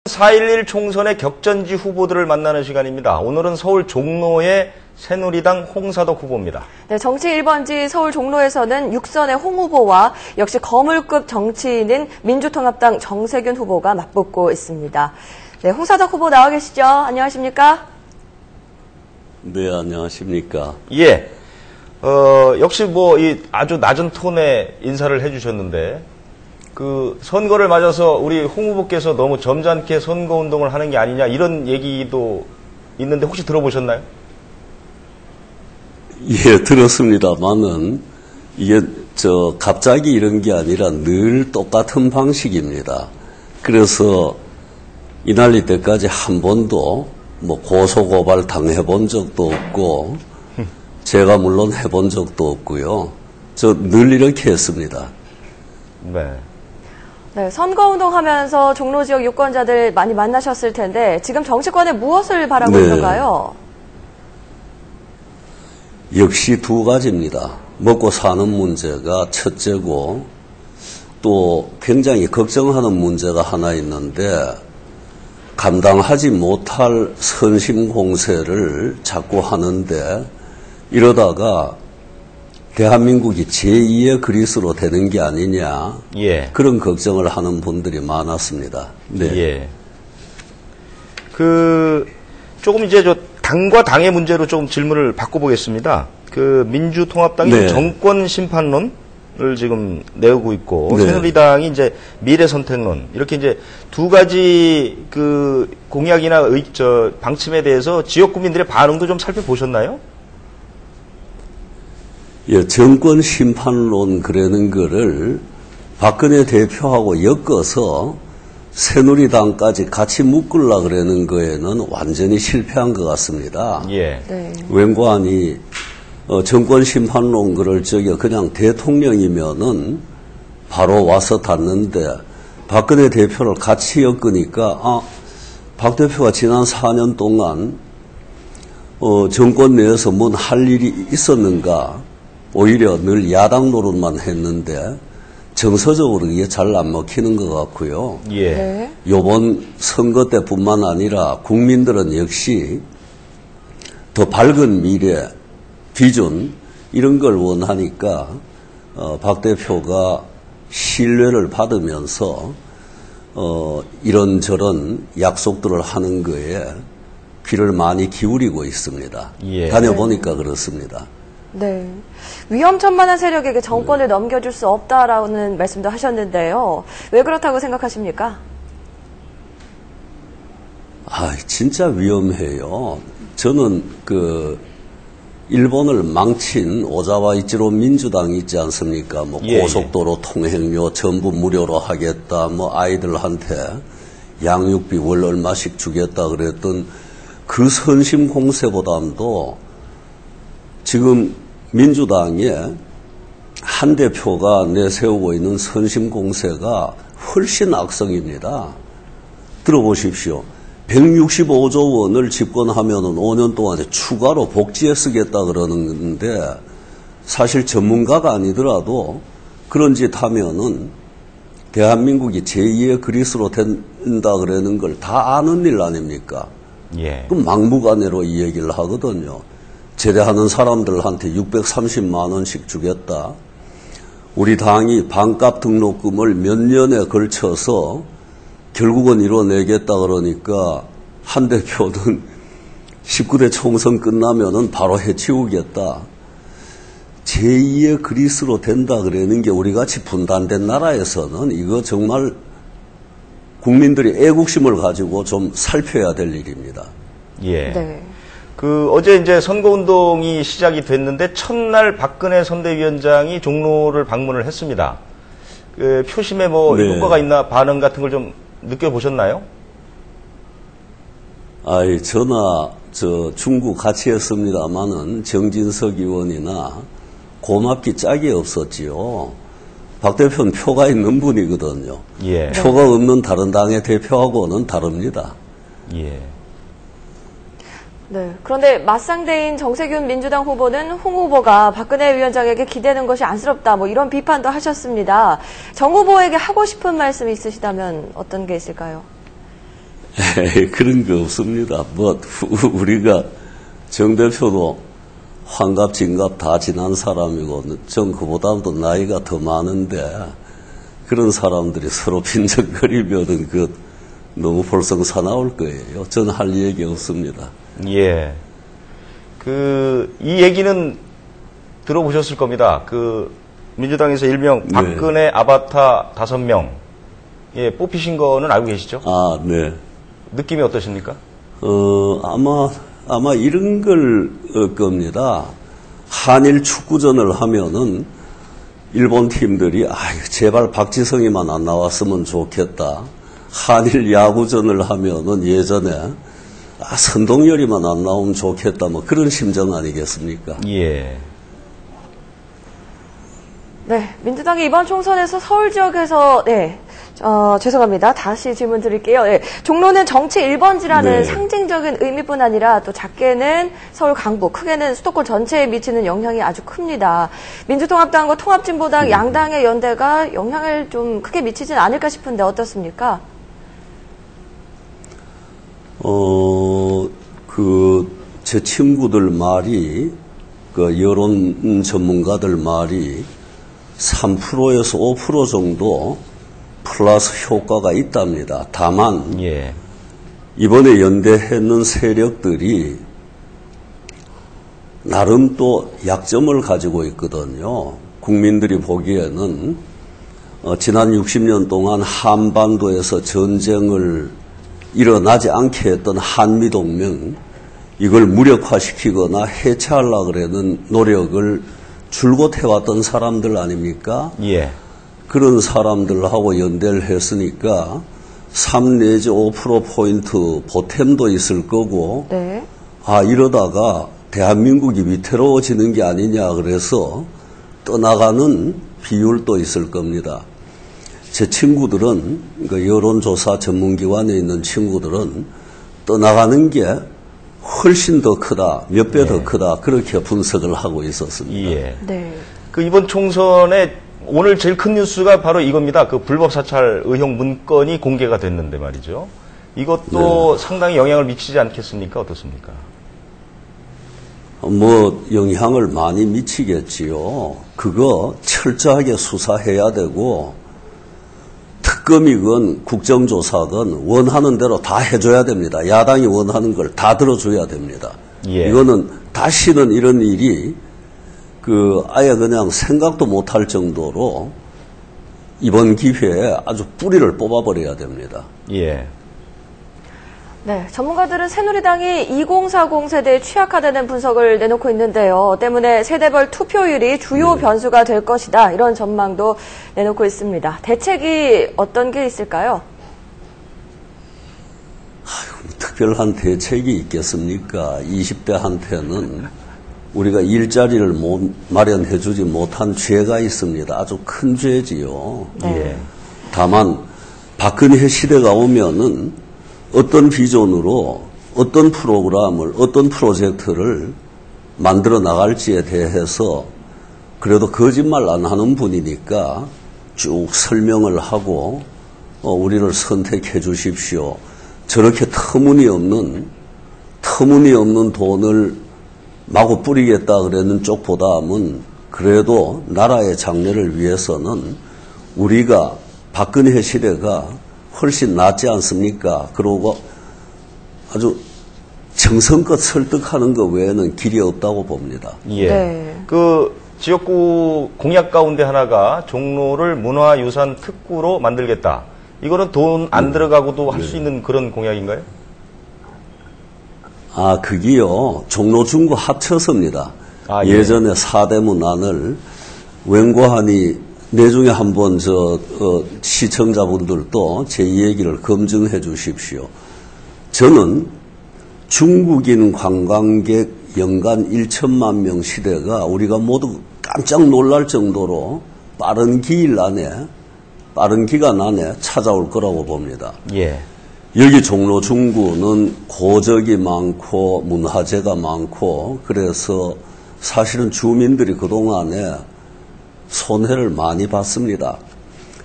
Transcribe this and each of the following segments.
4.11 총선의 격전지 후보들을 만나는 시간입니다. 오늘은 서울 종로의 새누리당 홍사덕 후보입니다. 네, 정치 1번지 서울 종로에서는 6선의 홍 후보와 역시 거물급 정치인인 민주통합당 정세균 후보가 맞붙고 있습니다. 네, 홍사덕 후보 나와 계시죠? 안녕하십니까? 네, 안녕하십니까? 예. 역시 아주 낮은 톤의 인사를 해주셨는데, 선거를 맞아서 우리 홍 후보께서 너무 점잖게 선거운동을 하는 게 아니냐, 이런 얘기도 있는데 혹시 들어보셨나요? 예, 들었습니다만은, 이게, 갑자기 이런 게 아니라 늘 똑같은 방식입니다. 그래서, 이날리 때까지 한 번도, 고소고발 당해본 적도 없고, 제가 물론 해본 적도 없고요. 늘 이렇게 했습니다. 네. 네, 선거운동 하면서 종로 지역 유권자들 많이 만나셨을 텐데, 지금 정치권에 무엇을 바라고 있는가요? 역시 두 가지입니다. 먹고 사는 문제가 첫째고, 또 굉장히 걱정하는 문제가 하나 있는데, 감당하지 못할 선심 공세를 자꾸 하는데, 이러다가 대한민국이 제2의 그리스로 되는 게 아니냐, 예. 그런 걱정을 하는 분들이 많았습니다. 네. 예. 조금 이제 당과 당의 문제로 좀 질문을 바꿔보겠습니다. 민주통합당이 네. 정권 심판론을 지금 내오고 있고, 네. 새누리당이 이제 미래선택론, 이렇게 이제 두 가지 공약이나 방침에 대해서 지역 국민들의 반응도 좀 살펴보셨나요? 예, 정권 심판론 그러는 거를 박근혜 대표하고 엮어서 새누리당까지 같이 묶으려 그러는 거에는 완전히 실패한 것 같습니다. 예. 네. 웬관이 정권 심판론 그럴 적에 그냥 대통령이면은 바로 와서 닿는데 박근혜 대표를 같이 엮으니까 박 대표가 지난 4년 동안 정권 내에서 뭔 할 일이 있었는가? 오히려 늘 야당 노릇만 했는데 정서적으로 이게 잘 안 먹히는 것 같고요. 예. 네. 이번 선거 때뿐만 아니라 국민들은 역시 더 밝은 미래, 비전 이런 걸 원하니까 박 대표가 신뢰를 받으면서 이런저런 약속들을 하는 거에 귀를 많이 기울이고 있습니다. 예. 다녀보니까 그렇습니다. 네. 위험천만한 세력에게 정권을 넘겨줄 수 없다라는 말씀도 하셨는데요. 왜 그렇다고 생각하십니까? 진짜 위험해요. 저는 일본을 망친 오자와 이치로 민주당이 있지 않습니까? 예, 고속도로 통행료 전부 무료로 하겠다, 아이들한테 양육비 월 얼마씩 주겠다 그랬던 그 선심 공세보다도 지금 민주당의 한 대표가 내세우고 있는 선심 공세가 훨씬 악성입니다. 들어보십시오. 165조 원을 집권하면은 5년 동안에 추가로 복지에 쓰겠다 그러는데 사실 전문가가 아니더라도 그런 짓 하면은 대한민국이 제2의 그리스로 된다 그러는 걸 다 아는 일 아닙니까? 예. 그럼 막무가내로 이 얘기를 하거든요. 제대하는 사람들한테 630만 원씩 주겠다. 우리 당이 반값 등록금을 몇 년에 걸쳐서 결국은 이뤄내겠다 그러니까 한 대표는 19대 총선 끝나면은 바로 해치우겠다. 제2의 그리스로 된다 그러는 게 우리같이 분단된 나라에서는 이거 정말 국민들이 애국심을 가지고 좀 살펴야 될 일입니다. 예. 네. 어제 이제 선거운동이 시작이 됐는데, 첫날 박근혜 선대위원장이 종로를 방문을 했습니다. 표심에 네. 효과가 있나 반응 같은 걸 좀 느껴보셨나요? 저나 중국 같이 했습니다마는 정진석 의원이나 고맙기 짝이 없었지요. 박 대표는 표가 있는 분이거든요. 예. 표가 없는 다른 당의 대표하고는 다릅니다. 예. 네. 그런데 맞상대인 정세균 민주당 후보는 홍 후보가 박근혜 위원장에게 기대는 것이 안쓰럽다, 이런 비판도 하셨습니다. 정 후보에게 하고 싶은 말씀이 있으시다면 어떤 게 있을까요? 에이, 그런 거 없습니다. 뭐, 우리가 정 대표도 환갑, 진갑 다 지난 사람이고, 전 그보다도 나이가 더 많은데, 그런 사람들이 서로 빈정거리면은 너무 볼썽사나울 거예요. 저는 할 얘기 없습니다. 예. 이 얘기는 들어보셨을 겁니다. 민주당에서 일명 박근혜 아바타 5명, 예, 뽑히신 거는 알고 계시죠? 아, 네. 느낌이 어떠십니까? 아마 이런 걸 겁니다. 한일 축구전을 하면은 일본 팀들이 제발 박지성이만 안 나왔으면 좋겠다. 한일 야구전을 하면은 예전에 선동열이만 안 나오면 좋겠다. 뭐 그런 심정 아니겠습니까? 예. 네, 민주당이 이번 총선에서 서울 지역에서 죄송합니다. 다시 질문 드릴게요. 네, 종로는 정치 1번지라는 네. 상징적인 의미뿐 아니라 또 작게는 서울 강북, 크게는 수도권 전체에 미치는 영향이 아주 큽니다. 민주통합당과 통합진보당 양당의 연대가 영향을 좀 크게 미치진 않을까 싶은데 어떻습니까? 제 친구들 말이, 여론 전문가들 말이 3%에서 5% 정도 플러스 효과가 있답니다. 다만, 예. 이번에 연대했는 세력들이 나름 또 약점을 가지고 있거든요. 국민들이 보기에는 지난 60년 동안 한반도에서 전쟁을 일어나지 않게 했던 한미동맹, 이걸 무력화시키거나 해체하려고 그러는 노력을 줄곧 해왔던 사람들 아닙니까? 예. 그런 사람들하고 연대를 했으니까 3 내지 5%포인트 보탬도 있을 거고, 네. 이러다가 대한민국이 위태로워지는 게 아니냐 그래서 떠나가는 비율도 있을 겁니다. 제 친구들은, 여론조사 전문기관에 있는 친구들은 떠나가는 게 훨씬 더 크다, 몇 배 더 크다, 그렇게 분석을 하고 있었습니다. 예. 네. 이번 총선에 오늘 제일 큰 뉴스가 바로 이겁니다. 불법 사찰 의혹 문건이 공개가 됐는데 말이죠. 이것도 상당히 영향을 미치지 않겠습니까? 어떻습니까? 영향을 많이 미치겠지요. 그거 철저하게 수사해야 되고, 특검이건 국정조사건 원하는 대로 다 해줘야 됩니다. 야당이 원하는 걸 다 들어줘야 됩니다. 예. 이거는 다시는 이런 일이 아예 그냥 생각도 못할 정도로 이번 기회에 아주 뿌리를 뽑아버려야 됩니다. 예. 네, 전문가들은 새누리당이 2040 세대에 취약하다는 분석을 내놓고 있는데요. 때문에 세대별 투표율이 주요 변수가 될 것이다. 이런 전망도 내놓고 있습니다. 대책이 어떤 게 있을까요? 특별한 대책이 있겠습니까? 20대한테는 우리가 일자리를 마련해주지 못한 죄가 있습니다. 아주 큰 죄지요. 네. 예. 다만 박근혜 시대가 오면은 어떤 비전으로 어떤 프로그램을 어떤 프로젝트를 만들어 나갈지에 대해서 그래도 거짓말 안 하는 분이니까 쭉 설명을 하고 우리를 선택해 주십시오. 저렇게 터무니없는 돈을 마구 뿌리겠다 그러는 쪽보다는 그래도 나라의 장래를 위해서는 우리가 박근혜 시대가 훨씬 낫지 않습니까? 그러고 아주 정성껏 설득하는 것 외에는 길이 없다고 봅니다. 예. 네. 지역구 공약 가운데 하나가 종로를 문화유산 특구로 만들겠다. 이거는 돈 안 들어가고도 할 수 있는 그런 공약인가요? 그게요. 종로 중구 합쳐서입니다. 예. 예전에 4대 문안을 웬고하니 내중에 한번 시청자분들도 제 얘기를 검증해 주십시오. 저는 중국인 관광객 연간 1천만 명 시대가 우리가 모두 깜짝 놀랄 정도로 빠른 기간 안에 찾아올 거라고 봅니다. 예. 여기 종로 중구는 고적이 많고 문화재가 많고 그래서 사실은 주민들이 그동안에 손해를 많이 봤습니다.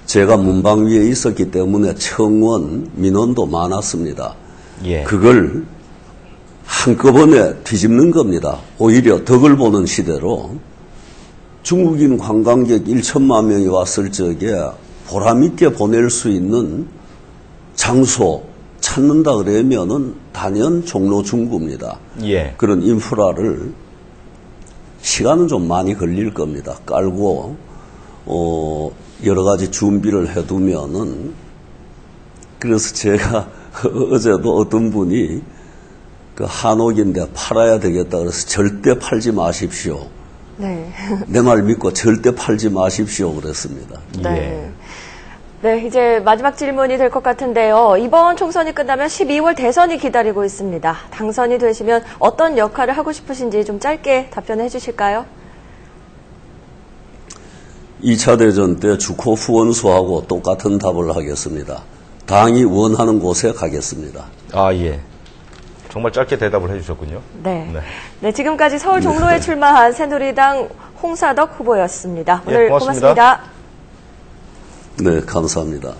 제가 문방 위에 있었기 때문에 청원, 민원도 많았습니다. 예. 그걸 한꺼번에 뒤집는 겁니다. 오히려 덕을 보는 시대로 중국인 관광객 1천만 명이 왔을 적에 보람있게 보낼 수 있는 장소 찾는다 그러면은 단연 종로 중구입니다. 예. 그런 인프라를 시간은 좀 많이 걸릴 겁니다. 깔고 여러 가지 준비를 해두면은 그래서 제가 어제도 어떤 분이 그 한옥인데 팔아야 되겠다 그래서 절대 팔지 마십시오. 네. 내 말 믿고 절대 팔지 마십시오 그랬습니다. 네. 네, 이제 마지막 질문이 될 것 같은데요. 이번 총선이 끝나면 12월 대선이 기다리고 있습니다. 당선이 되시면 어떤 역할을 하고 싶으신지 좀 짧게 답변해 주실까요? 2차 대전 때 주코 후원수하고 똑같은 답을 하겠습니다. 당이 원하는 곳에 가겠습니다. 아, 예. 정말 짧게 대답을 해주셨군요. 네. 네, 지금까지 서울 종로에 출마한 새누리당 홍사덕 후보였습니다. 오늘 고맙습니다. 네, 감사합니다.